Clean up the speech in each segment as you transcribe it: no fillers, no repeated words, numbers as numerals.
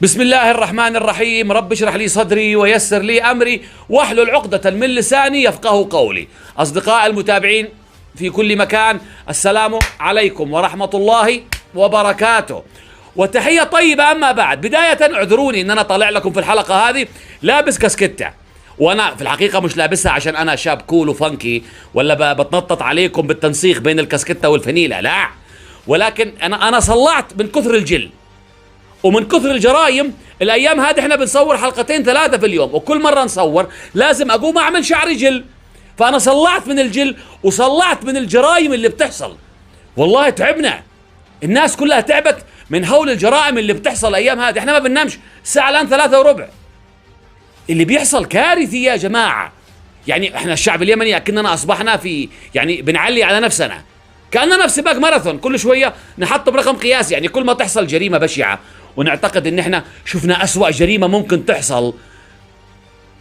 بسم الله الرحمن الرحيم. رب اشرح لي صدري ويسر لي أمري واحلل عقدة من لساني يفقه قولي. أصدقاء المتابعين في كل مكان، السلام عليكم ورحمة الله وبركاته، وتحية طيبة. أما بعد، بداية اعذروني أن أنا طالع لكم في الحلقة هذه لابس كاسكتة، وأنا في الحقيقة مش لابسها عشان أنا شاب كول وفانكي ولا بتنطط عليكم بالتنسيق بين الكاسكتة والفنيلة، لا، ولكن أنا صلعت من كثر الجل ومن كثر الجرايم. الايام هذه احنا بنصور حلقتين ثلاثة في اليوم، وكل مرة نصور لازم اقوم اعمل شعري جل، فانا صلعت من الجل وصلعت من الجرايم اللي بتحصل. والله تعبنا، الناس كلها تعبت من هول الجرائم اللي بتحصل الايام هذه. احنا ما بننامش الساعة الان 3:15. اللي بيحصل كارثي يا جماعة. يعني احنا الشعب اليمني اكننا اصبحنا في بنعلي على نفسنا، كأننا في سباق ماراثون، كل شوية نحط برقم قياسي. يعني كل ما تحصل جريمة بشعة ونعتقد ان احنا شفنا أسوأ جريمة ممكن تحصل،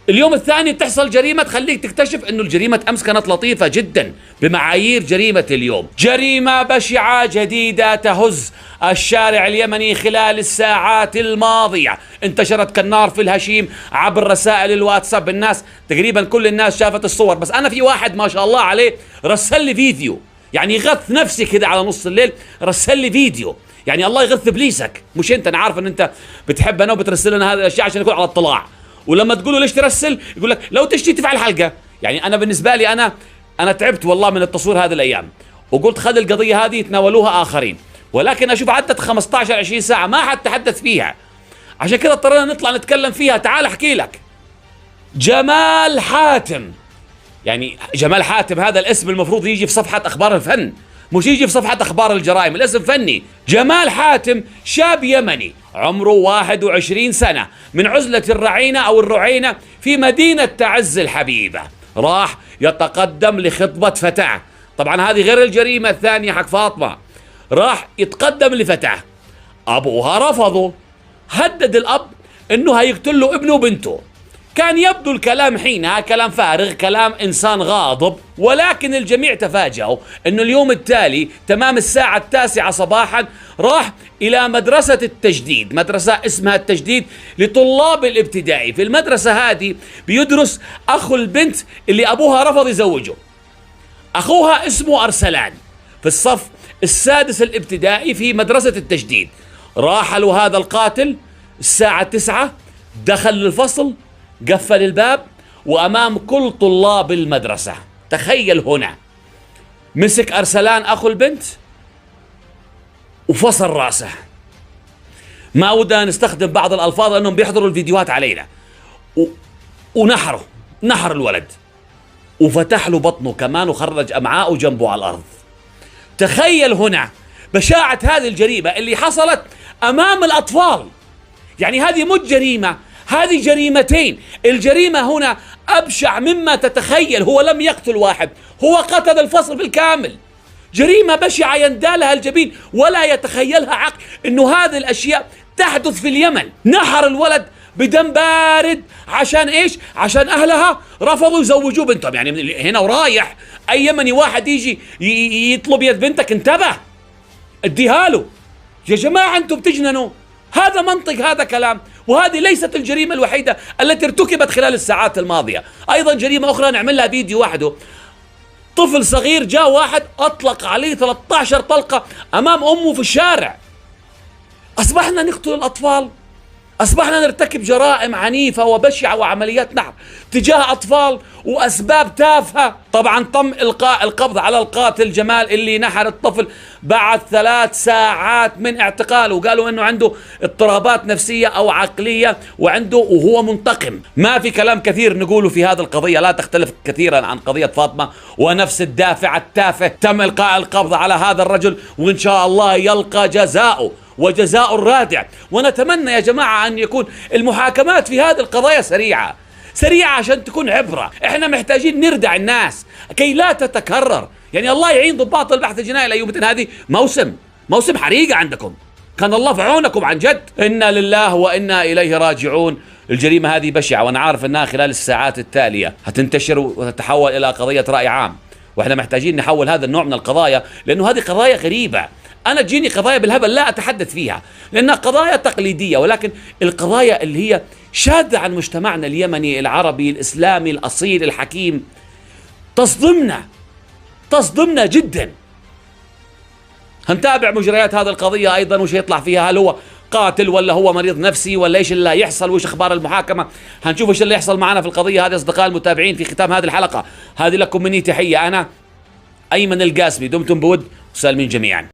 اليوم الثاني بتحصل جريمة تخليك تكتشف انه الجريمة امس كانت لطيفة جدا بمعايير جريمة اليوم. جريمة بشعة جديدة تهز الشارع اليمني خلال الساعات الماضية، انتشرت كالنار في الهشيم عبر رسائل الواتساب. الناس تقريبا كل الناس شافت الصور، بس انا في واحد ما شاء الله عليه رسل لي فيديو، يعني غث نفسي كده على نص الليل، رسل لي فيديو. يعني الله يغث ابليسك، مش انت، انا عارف ان انت بتحب انا وبترسل لنا هذه الاشياء عشان يكون على اطلاع، ولما تقول له ليش ترسل يقول لك لو تشتي تفعل حلقه. يعني انا بالنسبه لي انا تعبت والله من التصوير هذه الايام، وقلت خذ القضيه هذه يتناولوها اخرين، ولكن اشوف عدت 15 20 ساعه ما حد تحدث فيها، عشان كذا اضطرينا نطلع نتكلم فيها. تعال احكي لك. جمال حاتم، يعني جمال حاتم هذا الاسم المفروض يجي في صفحة أخبار الفن، مش يجي في صفحة أخبار الجرائم، الاسم فني. جمال حاتم شاب يمني عمره 21 سنة من عزلة الرعينة أو الرعينة في مدينة تعز الحبيبة، راح يتقدم لخطبة فتاة. طبعا هذه غير الجريمة الثانية حق فاطمة، راح يتقدم لفتاة، أبوها رفضه، هدد الأب أنه هيقتل له ابنه وبنته. كان يبدو الكلام حينها كلام فارغ، كلام إنسان غاضب، ولكن الجميع تفاجأوا أنه اليوم التالي تمام الساعة 9 صباحا راح إلى مدرسة التجديد، مدرسة اسمها التجديد لطلاب الابتدائي. في المدرسة هذه بيدرس أخو البنت اللي أبوها رفض يزوجه، أخوها اسمه أرسلان في الصف السادس الابتدائي في مدرسة التجديد. راح له هذا القاتل الساعة 9، دخل الفصل، قفل الباب وأمام كل طلاب المدرسة. تخيل هنا، مسك أرسلان أخو البنت وفصل رأسه. ما ودنا نستخدم بعض الألفاظ لأنهم بيحضروا الفيديوهات علينا، نحر الولد وفتح له بطنه كمان وخرج أمعاءه جنبه على الأرض. تخيل هنا بشاعة هذه الجريمة اللي حصلت أمام الأطفال. يعني هذه مش جريمة، هذه جريمتين. الجريمة هنا أبشع مما تتخيل، هو لم يقتل واحد، هو قتل الفصل بالكامل. جريمة بشعة يندالها الجبين ولا يتخيلها عقل إنه هذه الأشياء تحدث في اليمن. نحر الولد بدم بارد عشان إيش؟ عشان أهلها رفضوا يزوجوا بنتهم. يعني هنا ورايح أي يمني واحد يجي يطلب يد بنتك انتبه، اديها له. يا جماعة أنتم بتجننوا، هذا منطق، هذا كلام. وهذه ليست الجريمة الوحيدة التي ارتكبت خلال الساعات الماضية، أيضا جريمة أخرى نعمل لها فيديو وحده. طفل صغير جاء واحد أطلق عليه 13 طلقة أمام أمه في الشارع. أصبحنا نقتل الأطفال، أصبحنا نرتكب جرائم عنيفة وبشعة وعمليات نحر تجاه أطفال وأسباب تافهة. طبعا تم إلقاء القبض على القاتل جمال اللي نحر الطفل بعد 3 ساعات من اعتقاله، وقالوا أنه عنده اضطرابات نفسية أو عقلية وهو منتقم. ما في كلام كثير نقوله في هذه القضية، لا تختلف كثيرا عن قضية فاطمة، ونفس الدافع التافه. تم إلقاء القبض على هذا الرجل، وإن شاء الله يلقى جزاؤه وجزاء الرادع. ونتمنى يا جماعة أن يكون المحاكمات في هذه القضايا سريعة عشان تكون عبرة. احنا محتاجين نردع الناس كي لا تتكرر. يعني الله يعين ضباط البحث الجنائي الأيومتين، هذه موسم حريقة عندكم، كان الله في عونكم عن جد. إنا لله وإنا إليه راجعون. الجريمة هذه بشعة، وأنا عارف أنها خلال الساعات التالية هتنتشر وتتحول إلى قضية رأي عام، وإحنا محتاجين نحول هذا النوع من القضايا، لأنه هذه قضايا غريبة. أنا تجيني قضايا بالهبل لا أتحدث فيها لأنها قضايا تقليدية، ولكن القضايا اللي هي شاذة عن مجتمعنا اليمني العربي الإسلامي الأصيل الحكيم تصدمنا جدا. هنتابع مجريات هذه القضية أيضا وش يطلع فيها، هل هو قاتل ولا هو مريض نفسي ولا إيش اللي يحصل وإيش أخبار المحاكمة. هنشوف إيش اللي يحصل معنا في القضية هذه. أصدقاء المتابعين، في ختام هذه الحلقة هذه لكم مني تحية، أنا أيمن القاسمي، دمتم بود وسالمين جميعا.